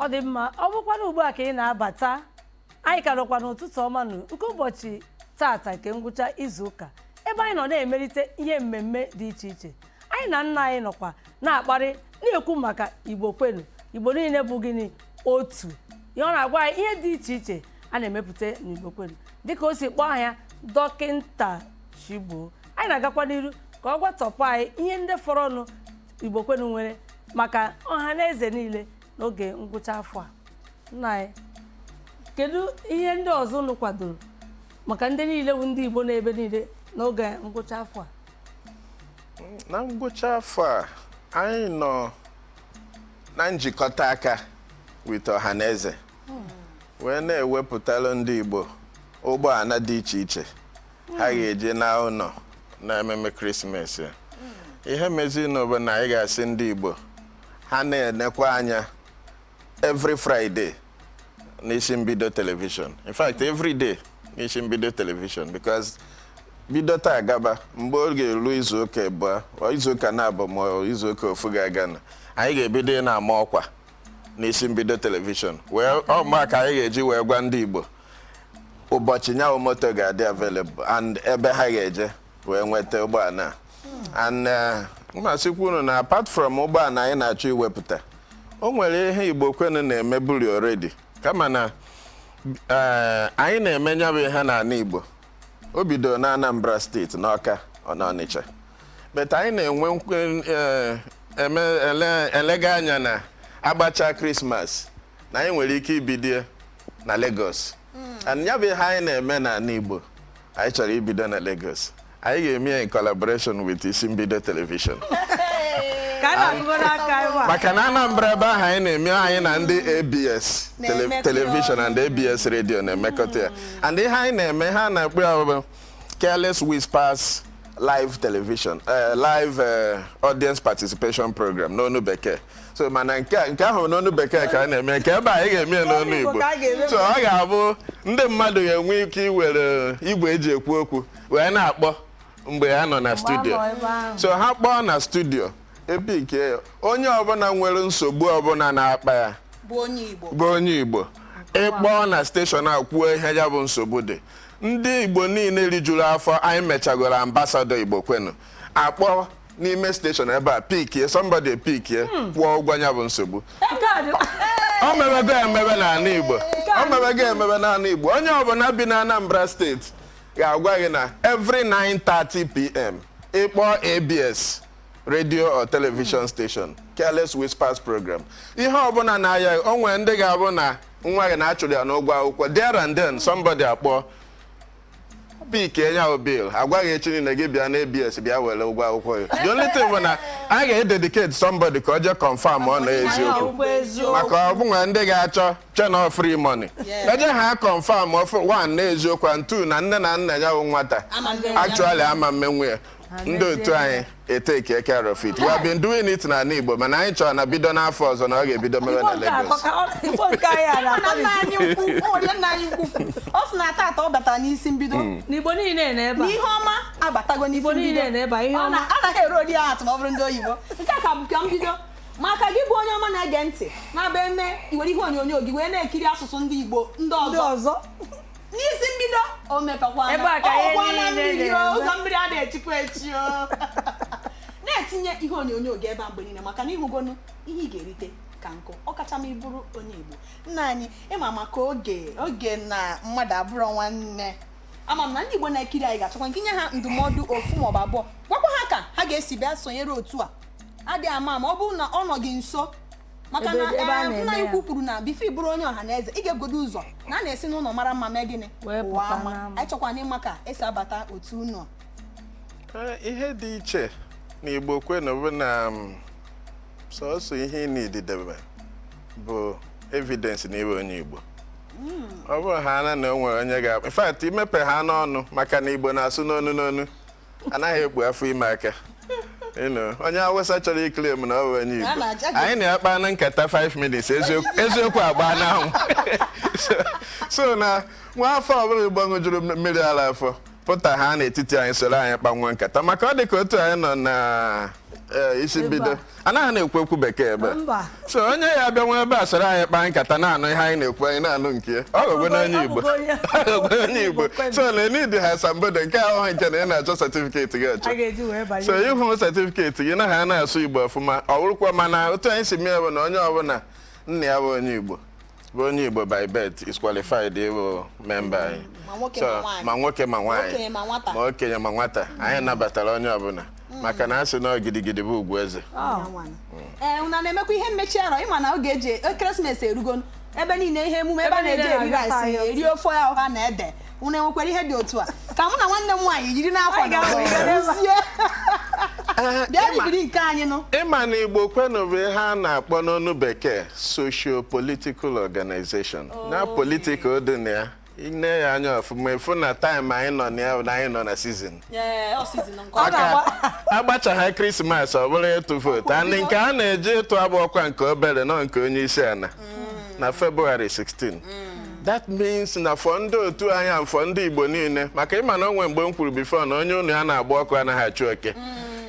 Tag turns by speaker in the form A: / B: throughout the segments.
A: ọdimma ọ bụkwa ugbu a ka ị na-abata anyị ka nọkwa n'ụtụtụ ọma nke ụbọchị tata nke ngwụcha izu ụka ebe anyị nọ na-emelite ihe mmemme dị iche iche anyị na nna anyị nọkwa na-akparị na-ekwu maka Igbo Kwenụ Igbo niile bụ gịnị otu ihe ọ na-agwa anyị ihe dị iche iche a na-emepụta n'Igbo Kwenụ dịka o si kpọọ ya dọkịnta Chigbo anyị na-agakwa n'iru ka ọ gwatọpụ anyị ihe ndị fọrọnụ Igbo Kwenụ nwere maka ọha na eze niile n'oge ngwụcha afọ a. Nna anyị, kedu ihe ndị ọzọ unu kwadoro maka ndị niile bụ ndị Igbo n'ebe niile n'oge ngwụcha afọ a?
B: Na ngwụcha afọ a anyị nọ na njikọta aka with ọha na eze wee na-ewepụtara ndị Igbo ụgbọala dị iche iche ha ga-eje na ụlọ na ememe ekeresimesi. Ihe mezi n'obodo na anyị ga-asị ndị Igbo ha na-enekwa anya every Friday n'isi mbido television. In fact, every day n'isi mbido television, because bido taa gaba mgbe oge eru izu ụka abụọ izu ụka na-abụ ma izu ụka ofu ga-aga na anyị ga-ebido na-ama ọkwa n'isi mbido television wee ọma ka anyị ga-eji wee gwa ndị Igbo ụbọchị nyawo moto ga-adị available and ebe ha ga-eje wee nweta ụgbọala. And mmasịkwa unu na apart from ụgbọala anyị na-achọ iwepụta, o nwere ihe Igbo Kwenụ na-emebuli already kama na anyị na-emenya bụ ihe n'ala Igbo. O bidoro na Anambra steeti n'Ọka n'Ọnịcha, but anyị na-enwe elega anya na agbacha Christmas na anyị nwere ike ibido na Lagos. And ya bụ ihe anyị na-eme n'ala Igbo anyị chọrọ ibido na Lagos. Anyị ga-eme in collaboration with isi mbido television. Maka na Anambra ebe ahụ anyị na-eme anyị na ndị ABS television and ABS radio na-emekọta ya. And ihe anyị na-eme ha na-akpọ ya Careless Whispers live television, live audience participation program n'onu bekee. So mana nke ahụ n'onu bekee ka anyị na-eme ka ebe anyị ga-eme n'onu Igbo. So ọ ga-abụ ndị mmadụ ga-enwe ike iwere igwe eji ekwu okwu wee na-akpọ mgbe ha nọ na studio. So ha kpọọ na studio epike onye ọbụla nwere nsogbu ọbụla na-akpa ya bụ onye Igbo ịkpọọ na station a kwuo ihe ya bụ nsogbu dị. Ndị Igbo niile rijuru afọ anyị mechagoro ambassador Igbo Kwenụ akpọ n'ime station ebe a pikie somebody pikie kwụọ ụgwọ ya bụ nsogbu. O mebego emebe n'ala Igbo, o mebego emebe n'ala Igbo. Onye ọbụla bi na Anambra steeti ga-agwa gị na every 9:30 p.m. ịkpọ ABS radio or television station Careless Whispers program, ihe ọbụla na-aya o nwere ndị ga-abụ na nwa gị na-achụrụ ya n'ụgwọ akwụkwọ, there and then somebody akpọ pikie nya bill agwaghị echi niile gị bịa na ABS bịa were ụgwọ akwụkwọ ya. The only thing bụ na a ga-ededicate somebody ka o jee confirm ọ na eziokwu, maka ọ bụ nwere ndị ga-achọ channel free money eje ha confirm one na eziokwu and two na nne na nna ya bụ nwata actually ama mmenwu ya. Ndị otu anyị take care of it. We have been doing it na Igbo, mana anyị chọrọ na bido n'afọ ọzọ na ọ ga-ebido mebe na Lagos.
C: Ọ sị na tata ọ batara n'isi mbido
A: n'Igbo niile na-ebe
C: n'ihe ọma abatago n'isi mbido ọ na-anaghị eru odi atụ ma ọ bụrụ ndị oyibo. Nke a ka bụ ka mbido maka gị bụ onye ọma na-ege ntị na-abịa eme iwere ihe onyonyo gị wee na-ekiri asụsụ ndị Igbo ndị ọzọ n'isi mbido o mepekwa na mmiri ụzọ mmiri a na-echikwa echi na-etinye ihe onyonyo gị ebe a mgbe niile maka na ịhụgonu ihe ị ga-erite ka nkụ ọkacha ma ịbụrụ onye Igbo. Nna anyị ịma maka oge na mmadụ abụrụ nwanne ama m na ndị Igbo na-ekiri anyị ga-achọkwa nkinye ha ndụmọdụ ofu maọbụ abụọ gwakwa ha ka ha ga-esi bịa sonyere otu a adịghị ama ọ bụrụ na ọ nọ gị nso maka na nna anyị kwuru na bifo ịbụrụ onye ọha na eze ị ga-egodo ụzọ na a na-esi n'ụlọ mara mma mee gịnị ụwa ama. Anyị chọkwa n'ịma ka esi abata otu ụlọ.
B: Ihe dị iche na Igbo Kwenụ bụ na sọsọ ihe n'ididebe bụ evidence na iwe onye Igbo. Ọ bụrụ ha na onwere onye ga in fact imepe ha n'ọnụ maka na Igbo na-asụ n'onu n'onu anaghị ekpu afọ ime aka. Onye Awụsa chọrọ iklem na ọ bụ onye Igbo anyị na-akpa na nkata 5 minutes eziokwu agba n'ahụ. So na nwa afọ ọbụla Igbo ṅụjuru mmiri ala afọ pụta ha n'etiti anyị soro anyị kpanwe nkata maka ọ dị ka otu anyị nọ na isi bido anaghị na-ekwu ekwu bekee ebe so onye ya abịa nwe ebe a soro anyị kpaa nkata na-anụ ihe anyị na-ekwu anyị na-anụ nke ya ọ ga-egwe n'onye Igbo onye Igbo so na enidi ha asambodo nke ahụ nke na ị na-achọ certificate gị achọ so ịhụ certificate gị na ha na-asụ Igbo ọfụma ọ bụrụkwa mana otu anyị si mee bụ na onye ọbụla nna ya bụ onye Igbo bụ onye Igbo by birth is qualified ịbụ member anyị ma nwoke ma nwaanyị ma okenye ma nwata anyị nabatara onye ọbụla maka na asị na gidigidi bụ ugwu eze
C: una na-emekwa ihe mmechi arọ ịma na oge eji ekeresimesi erugo ebe niile ihe emume ebe a na-eji eri rice eri ofe ọha na ede una enwekwara ihe dị otu a ka mụ na nwanne m nwaanyị jiri n'afọ bịa bibiri nke anyị nụ
B: ịma na Igbo Kwenụ bụ ihe a na-akpọ n'ọnụ bekee socio-political organization na political dị na ya ine ya anya ọfụma efu na time anyị nọ na ya na anyị nọ na season agbachaghị Krismas ọ bụrụ ịtụ vootu and nke a na-eji ịtụ abụ ọkwa nke obere nọ nke onye isi ala na February 16 that means na for ndị otu anyị and for ndị Igbo niile maka ịma na onwe mgbe m kwuru before na onye unu ya na-agba ọkụ anaghị achụ oke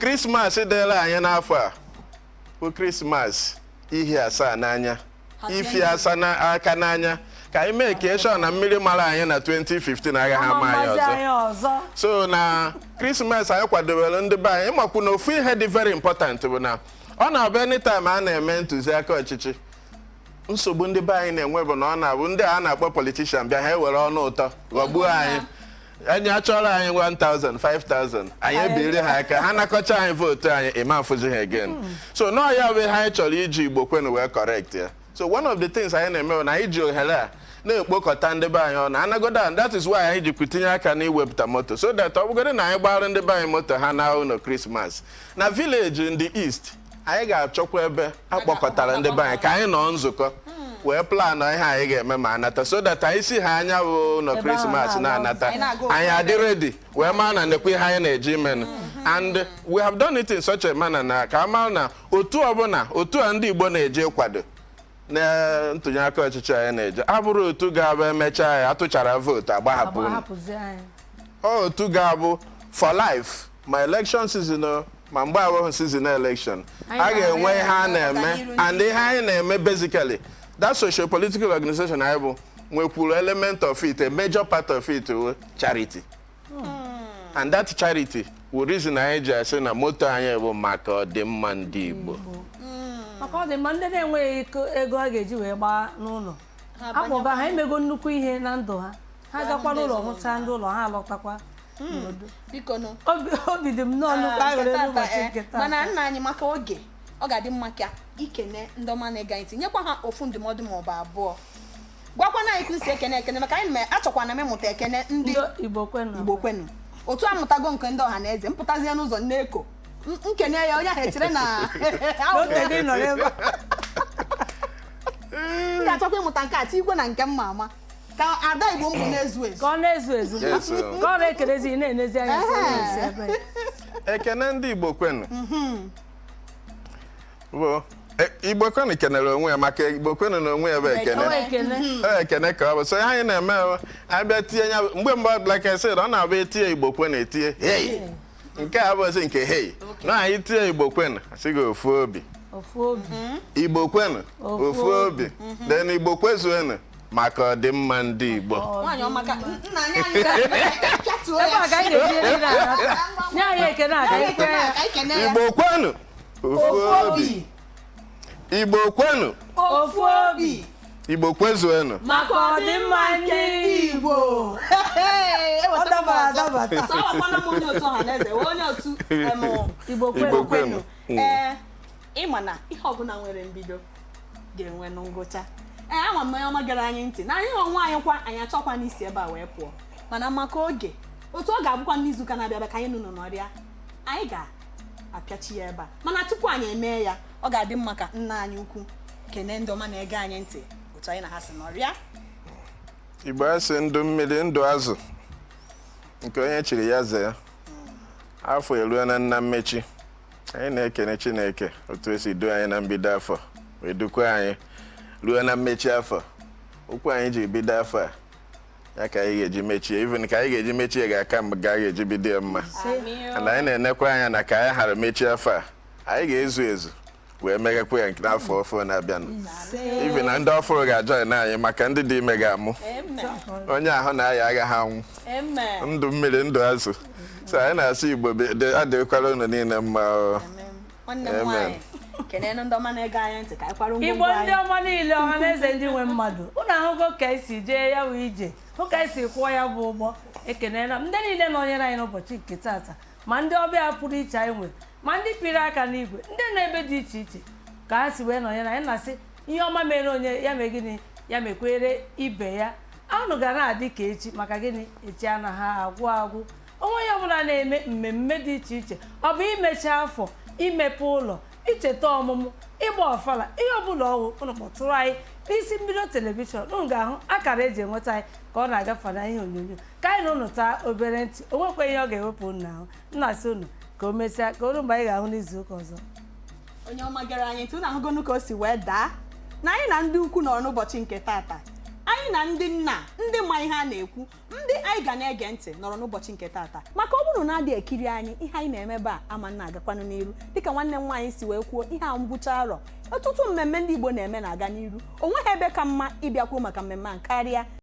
B: Krismas dịla anyị n'afọ a bụ Krismas ihi asaa n'anya ifi asaa n'aka n'anya ka anyị mee ka eshọ na mmiri mara anyị na 2015 agaghị ama anyị ọzọ so na Krismas anyị kwadobere ndị be anyị ịmakwu na ofu ihe dị very important bụ na ọ na-abịa anytime a na-eme ntụziaka ọchịchị nsogbu ndị be anyị na-enwe bụ na ọ na-abụ ndị a na-akpọ politician bịa ha ewere ọnụ ụtọ ghọgbuo anyị anyị achọrọ anyị 1,000 5,000 anyị ebiri ha aka ha nakọcha anyị vootu anyị ịma afụzi ha again so nọọ ya bụ ihe anyị chọrọ iji Igbo Kwenụ wee correct ya so one of the things anyị na-eme na anyị ji ohere a na-ekpokọta ndị be anyị ọnụ anagoda and that is why anyị jikwu tinye aka na iwepụta moto so that ọ bụgodị na anyị gbara ndị be anyị moto ha na ụlọ Krismas na village in the east anyị ga-achọkwa ebe akpọkọtara ndị be anyị ka anyị nọ nzukọ wee plan ihe anyị ga-eme ma anata so that anyị si ha anya bụ ụlọ Krismas na-anata anyị adị ready wee maa na nekwa ihe anyị na-eji imenụ and we have done it in such a manner na ka ama na otu ọbụla otu a ndị Igbo na-eje kwado na ntụnyeaka ọchịchị anyị na-eje abụrụ otu ga-abụ emechaa ya atụchara vootu agbahapụ otu ga-abụ for life ma election season ma mgbe abụghị season election a ga-enwe ihe a na-eme and ihe anyị na-eme basically that socio-political organization anyị bụ nwekwuru element of it a major part of it charity and that charity wụ reason anyị ji asị na moto anyị bụ maka ọdimma ndị Igbo
A: maka ọdịmma ndị na-enweghị ego ha ga-eji wee gbaa n'ụlọ akpọga ha emego nnukwu ihe na ndụ ha ha gakwara ụlọ hụcha ndị ụlọ ha alọtakwa obi dị m n'ọnụ ka aghọrọ n'ụbọchị nke taa
C: mana nna anyị maka oge ọ ga-adị mma ka ikene ndị ọma na-ege ntị nyekwa ha ofu ndụmọdụ ma ọ bụ abụọ gwakwana anyị kwụsị ekene maka anyị achọkwa na memụta ekene ndị
A: Igbo
C: Kwenụ otu amụtago nke ndị ọha na eze mpụtazie n'ụzọ nneko nkene ya onye ahụ echere na m ga-achọkwa ịmụta nke a tikwe na nke mma ama ka ada Igbo mbụ na-ezu ezu
A: ka ọ na-ezu ezu ka ọ na-ekerezi na-enezi anya ebe
B: ekene ndị Igbo Kwenụ bụ Igbo Kwenụ kenere onwe ya maka Igbo Kwenụ na onwe ya bụ ekene ka ọ bụ so anyị na-eme abịa tinye ya mgbe like I said ọ na-abụ etinye Igbo Kwenụ etinye hey nke a bụzi nke hey na anyị tinye Igbo Kwenụ asị gị ofu obi Igbo Kwenụ ofu obi then Igbo Kwezuenụ maka ọdịmma ndị Igbo Igbo Kwenụ ofu obi Igbo Kwenụ
C: ofu obi
B: Igbo Kwezuenụ
A: maka ọdịmma ndị Igbo
C: Igbo Kwenụ ịma na ihe ọbụla nwere mbido ga-enwe ngwụcha ama m onye ọma gara anyị ntị na anyị onwe anyị kwa anyị achọkwa n'isi ebe a wee pụọ mana maka oge otu ọ ga-abụkwa n'izuụka na-abịa ka anyị nọ n'ọrịa anyị ga-apịachi ya ebe a mana tupu anyị eme ya ọ ga-adị mma ka nna anyị ukwu kene ndị ọma na-ege anyị ntị otu anyị na ha si n'ọrịa
B: Igbo asị ndụ mmiri ndụ azụ nke onye chiri ya zee afọ eruo na nna mmechi anyị na-ekene Chineke otu esi duo anyị na mbido afọ wee dukwa anyị ruo na mmechi afọ okwu anyị ji bido afọ a ya ka anyị ga-eji mechie even ka anyị ga-eji mechie ga-aka mgbe ga ga-eji bido mma and anyị na-enekwa anya na ka anyị ghara mechie afọ a anyị ga-ezu ezu wee meghekwa ya nke n'afọ ọfụrụ na-abịanụ ibi na ndị ọfụrụ ga-ajọin anyị maka ndị dị ime ga-amụ onye ahụ na-aya agaghị anwụ ndụ mmiri ndụ azụ so anyị na-asị Igbo adịkwara unu niile mma.
A: Igbo ndị ọma niile ọha na eze ndị nwe mmadụ unu ahụgo ka esi jee ya wee ije hụ ka esi kwụọ ya bụ ụgbọ ekenela ndị niile nọnyere anyị n'ụbọchị nke taata ma ndị ọbịa pụrụ iche anyị nwere ma ndị pịrị aka n'igwe ndị na-ebe dị iche iche ka ha si wee nọnyere anyị na-asị ihe ọma mere onye ya mee gịnị ya mekwere ibe ya anụ ga na-adị ka echi maka gịnị echi anaghị agwụ agwụ onwe ya ọbụla na-eme mmemme dị iche iche ọ bụ imechi afọ imepe ụlọ icheta ọmụmụ ịgba ọfala ihe ọbụla ọwụ ụnụ kpọtụrụ anyị n'isi mbido telivishọn unu ga-ahụ akara eji enweta anyị ka ọ na-agafe na ihe onyonyo ka anyị na unu taa obere ntị o nwekwa ihe ọ ga-ewepụ unu ahụ nna si unu ka o mesịa ka oru mgbe anyị ga-ahụ n'izu ụka ọzọ.
C: Onye ọma gere anyị ntị unu ahụgonu ka o si wee daa na anyị na ndị ukwu nọ n'ụbọchị nke taata anyị na ndị nna ndị ma ihe a na-ekwu ndị anyị ga na-ege ntị nọrọ n'ụbọchị nke taata maka ọ bụrụ na adị ekiri anyị ihe anyị na-emebe a ama nna agakwanụ n'iru dịka nwanne m nwaanyị si wee kwuo ihe a ngwụcha arọ ọtụtụ mmemme ndị Igbo na-eme na-aga n'iru o nweghị ebe ka mma ịbịakwuo maka mmemme a karịa